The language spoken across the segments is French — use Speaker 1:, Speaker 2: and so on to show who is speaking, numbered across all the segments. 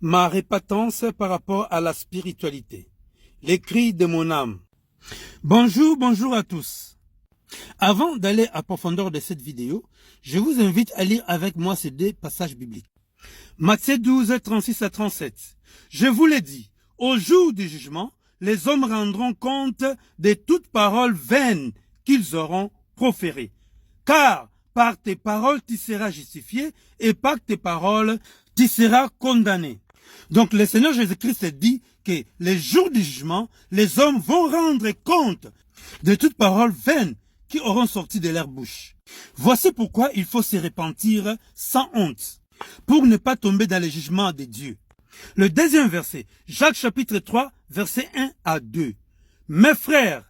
Speaker 1: ma répentance par rapport à la spiritualité. Les cris de mon âme. Bonjour à tous. Avant d'aller à profondeur de cette vidéo, je vous invite à lire avec moi ces deux passages bibliques. Matthieu 12, 36 à 37. Je vous l'ai dit, au jour du jugement, les hommes rendront compte de toutes paroles vaines qu'ils auront proférées. Car par tes paroles tu seras justifié et par tes paroles tu seras condamné. Donc le Seigneur Jésus-Christ dit que les jours du jugement, les hommes vont rendre compte de toutes paroles vaines qui auront sorti de leur bouche. Voici pourquoi il faut se repentir sans honte, pour ne pas tomber dans le jugement de Dieu. Le deuxième verset, Jacques chapitre 3, verset 1 à 2. Mes frères,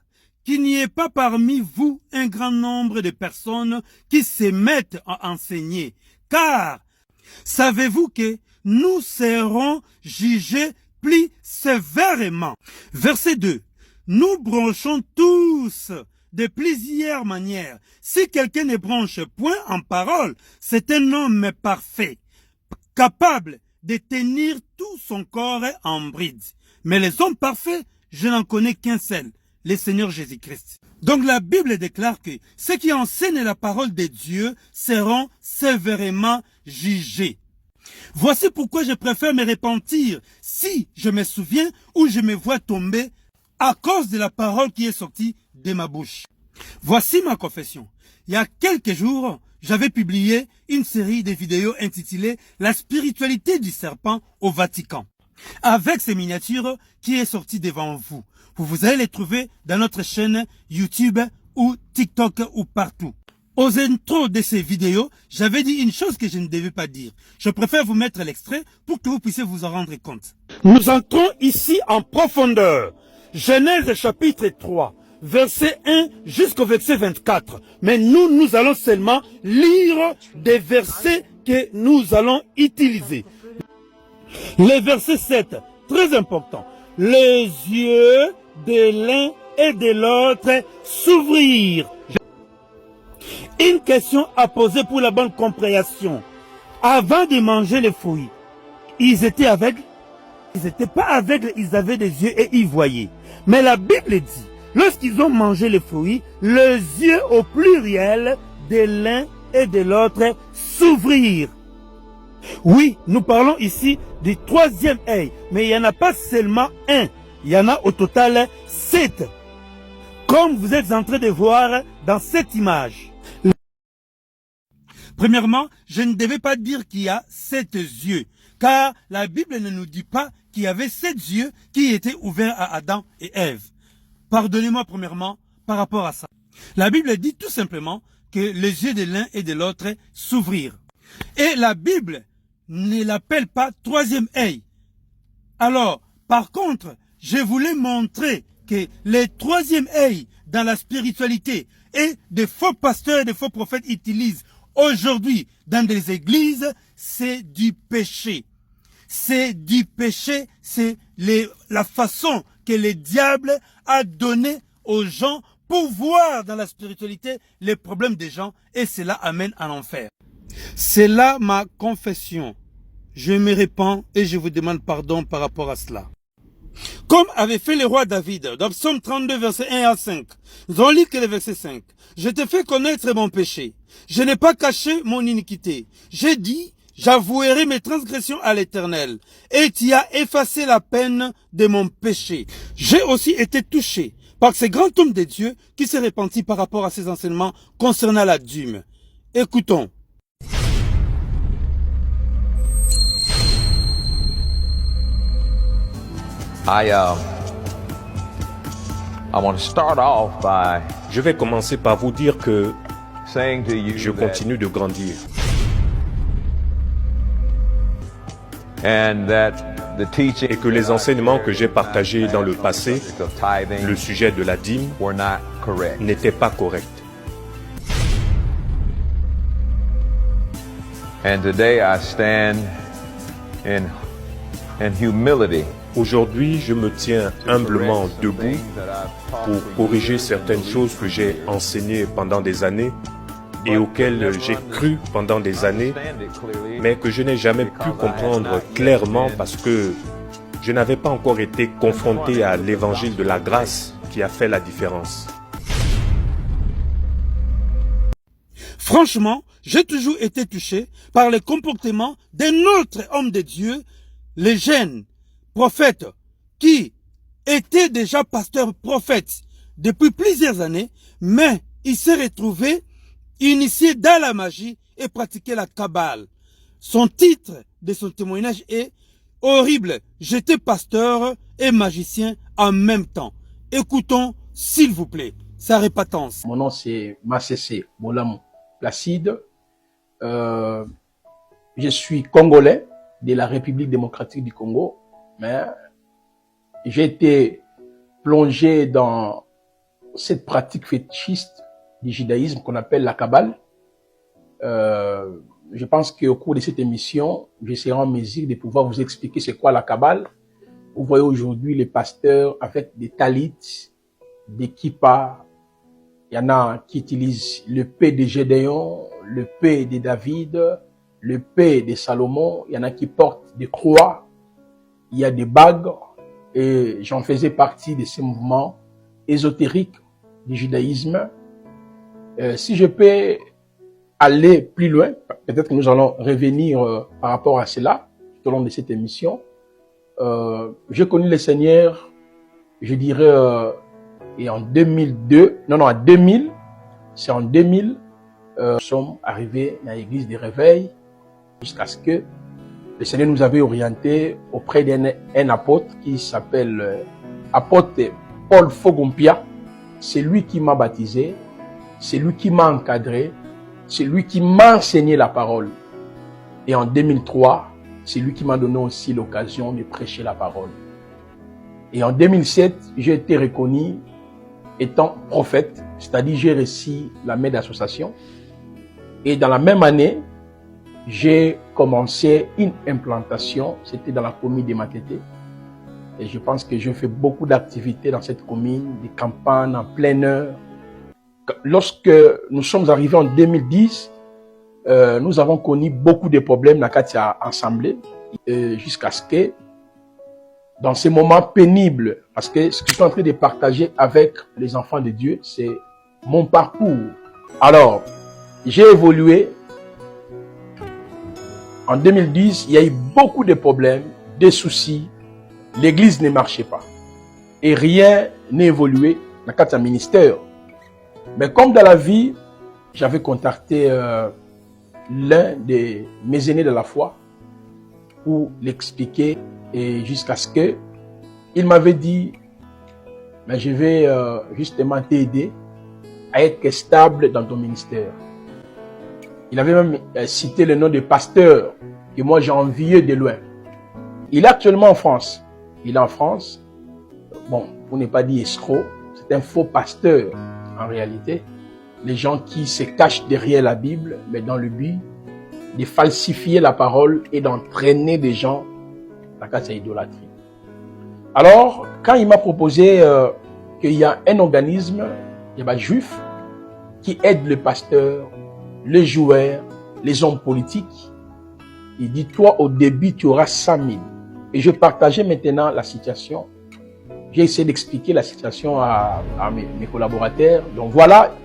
Speaker 1: qu'il n'y ait pas parmi vous un grand nombre de personnes qui se mettent à enseigner, car savez-vous que nous serons jugés plus sévèrement. Verset 2. Nous bronchons tous de plusieurs manières. Si quelqu'un ne bronche point en parole, c'est un homme parfait, capable de tenir tout son corps en bride. Mais les hommes parfaits, je n'en connais qu'un seul, le Seigneur Jésus-Christ. Donc la Bible déclare que ceux qui enseignent la parole de Dieu seront sévèrement jugés. Voici pourquoi je préfère me repentir si je me souviens ou je me vois tomber à cause de la parole qui est sortie de ma bouche. Voici ma confession. Il y a quelques jours, j'avais publié une série de vidéos intitulée « La spiritualité du serpent au Vatican » avec ces miniatures qui est sortie devant vous. Vous allez les trouver dans notre chaîne YouTube ou TikTok ou partout. Aux intros de ces vidéos, j'avais dit une chose que je ne devais pas dire. Je préfère vous mettre l'extrait pour que vous puissiez vous en rendre compte. Nous entrons ici en profondeur. Genèse chapitre 3, verset 1 jusqu'au verset 24. Mais nous allons seulement lire des versets que nous allons utiliser. Le verset 7, très important. Les yeux de l'un et de l'autre s'ouvrirent. Une question à poser pour la bonne compréhension. Avant de manger les fruits, ils étaient aveugles? Ils n'étaient pas aveugles, ils avaient des yeux et ils voyaient. Mais la Bible dit, lorsqu'ils ont mangé les fruits, les yeux au pluriel de l'un et de l'autre s'ouvrirent. Oui, nous parlons ici du troisième œil, mais il n'y en a pas seulement un, il y en a au total 7. Comme vous êtes en train de voir dans cette image. Premièrement, je ne devais pas dire qu'il y a 7 yeux, car la Bible ne nous dit pas qu'il y avait 7 yeux qui étaient ouverts à Adam et Ève. Pardonnez-moi premièrement par rapport à ça. La Bible dit tout simplement que les yeux de l'un et de l'autre s'ouvrirent. Et la Bible ne l'appelle pas troisième œil. Alors, par contre, je voulais montrer que les troisième œil dans la spiritualité et des faux pasteurs et des faux prophètes utilisent aujourd'hui dans des églises, c'est du péché. C'est du péché, c'est la façon que le diable a donné aux gens pour voir dans la spiritualité les problèmes des gens et cela amène à l'enfer. C'est là ma confession. Je me répands et je vous demande pardon par rapport à cela. Comme avait fait le roi David, dans Psaume 32, verset 1 à 5. Nous allons lire que le verset 5. Je t'ai fait connaître mon péché. Je n'ai pas caché mon iniquité. J'ai dit, j'avouerai mes transgressions à l'Éternel. Et tu as effacé la peine de mon péché. J'ai aussi été touché par ce grand homme de Dieu qui s'est repenti par rapport à ses enseignements concernant la dîme. Écoutons.
Speaker 2: Je vais commencer par vous dire que je continue de grandir. Et que les enseignements que j'ai partagés dans le passé, le sujet de la dîme, n'étaient pas corrects.
Speaker 3: And today I stand in humility.
Speaker 2: Aujourd'hui, je me tiens humblement debout pour corriger certaines choses que j'ai enseignées pendant des années et auquel j'ai cru pendant des années, mais que je n'ai jamais pu comprendre clairement parce que je n'avais pas encore été confronté à l'évangile de la grâce qui a fait la différence.
Speaker 1: Franchement, j'ai toujours été touché par le comportement d'un autre homme de Dieu, le jeune prophète, qui était déjà pasteur prophète depuis plusieurs années, mais il s'est retrouvé initié dans la magie et pratiqué la Kabbale. Son titre de son témoignage est « Horrible, j'étais pasteur et magicien en même temps ». Écoutons, s'il vous plaît, sa répétence.
Speaker 4: Mon nom c'est Massessé Bolam Placide. Je suis congolais de la République démocratique du Congo, mais j'ai été plongé dans cette pratique fétichiste du judaïsme qu'on appelle la Kabbale. Je pense qu'au cours de cette émission, je serai en mesure de pouvoir vous expliquer c'est quoi la Kabbale. Vous voyez aujourd'hui les pasteurs avec des talits, des kippas. Il y en a qui utilisent le P de Gédéon, le P de David, le P de Salomon. Il y en a qui portent des croix. Il y a des bagues. Et j'en faisais partie de ces mouvements ésotériques du judaïsme. Si je peux aller plus loin, peut-être que nous allons revenir par rapport à cela tout au long de cette émission. J'ai connu le Seigneur, je dirais, et en 2002, en 2000, c'est en 2000, nous sommes arrivés dans l'église des réveils jusqu'à ce que le Seigneur nous avait orientés auprès d'un apôtre qui s'appelle apôtre Paul Fogompia. C'est lui qui m'a baptisé, c'est lui qui m'a encadré, c'est lui qui m'a enseigné la parole. Et en 2003, c'est lui qui m'a donné aussi l'occasion de prêcher la parole. Et en 2007, j'ai été reconnu étant prophète, c'est-à-dire j'ai reçu la main d'association. Et dans la même année, j'ai commencé une implantation, c'était dans la commune de Matete. Et je pense que j'ai fait beaucoup d'activités dans cette commune, des campagnes en plein air. Lorsque nous sommes arrivés en 2010, nous avons connu beaucoup de problèmes dans Katia Assemblée, jusqu'à ce que, dans ces moments pénibles, parce que ce que je suis en train de partager avec les enfants de Dieu, c'est mon parcours. Alors, j'ai évolué. En 2010, il y a eu beaucoup de problèmes, des soucis. L'église ne marchait pas. Et rien n'a évolué dans le ministère. Mais comme dans la vie, j'avais contacté l'un de mes aînés de la foi pour l'expliquer et jusqu'à ce que il m'avait dit mais je vais justement t'aider à être stable dans ton ministère. Il avait même cité le nom de pasteur que moi j'ai envié de loin. Il est actuellement en France. Il est en France. Bon, pour ne pas dire escroc, c'est un faux pasteur en réalité. Les gens qui se cachent derrière la Bible, mais dans le but de falsifier la parole et d'entraîner des gens dans la idolâtrie. Alors, quand il m'a proposé qu'il y a un organisme juif qui aide le pasteur, les joueurs, les hommes politiques, il dit, toi, au début, tu auras 100 000. Et je partageais maintenant la situation. J'ai essayé d'expliquer la situation à mes collaborateurs. Donc voilà,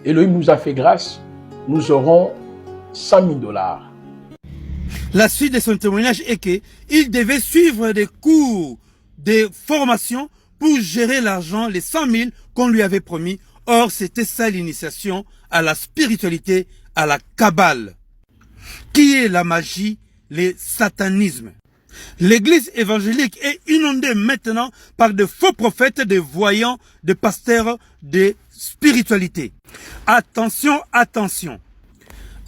Speaker 4: Elohim nous a fait grâce. Nous aurons 100 000 $.
Speaker 1: La suite de son témoignage est qu'il devait suivre des cours de formation pour gérer l'argent, les 100 000 qu'on lui avait promis. Or, c'était ça l'initiation à la spiritualité, à la Kabbale, qui est la magie, le satanisme. L'église évangélique est inondée maintenant par de faux prophètes, de voyants, de pasteurs, de spiritualité. Attention, attention.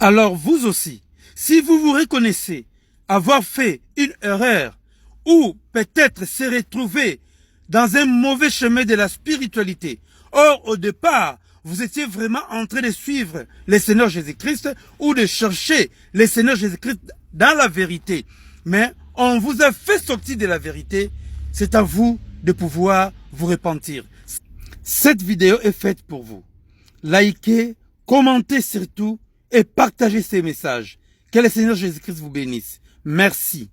Speaker 1: Alors vous aussi, si vous vous reconnaissez avoir fait une erreur ou peut-être se retrouver dans un mauvais chemin de la spiritualité, or au départ, vous étiez vraiment en train de suivre le Seigneur Jésus-Christ ou de chercher le Seigneur Jésus-Christ dans la vérité, mais on vous a fait sortir de la vérité, c'est à vous de pouvoir vous repentir. Cette vidéo est faite pour vous. Likez, commentez surtout et partagez ces messages. Que le Seigneur Jésus-Christ vous bénisse. Merci.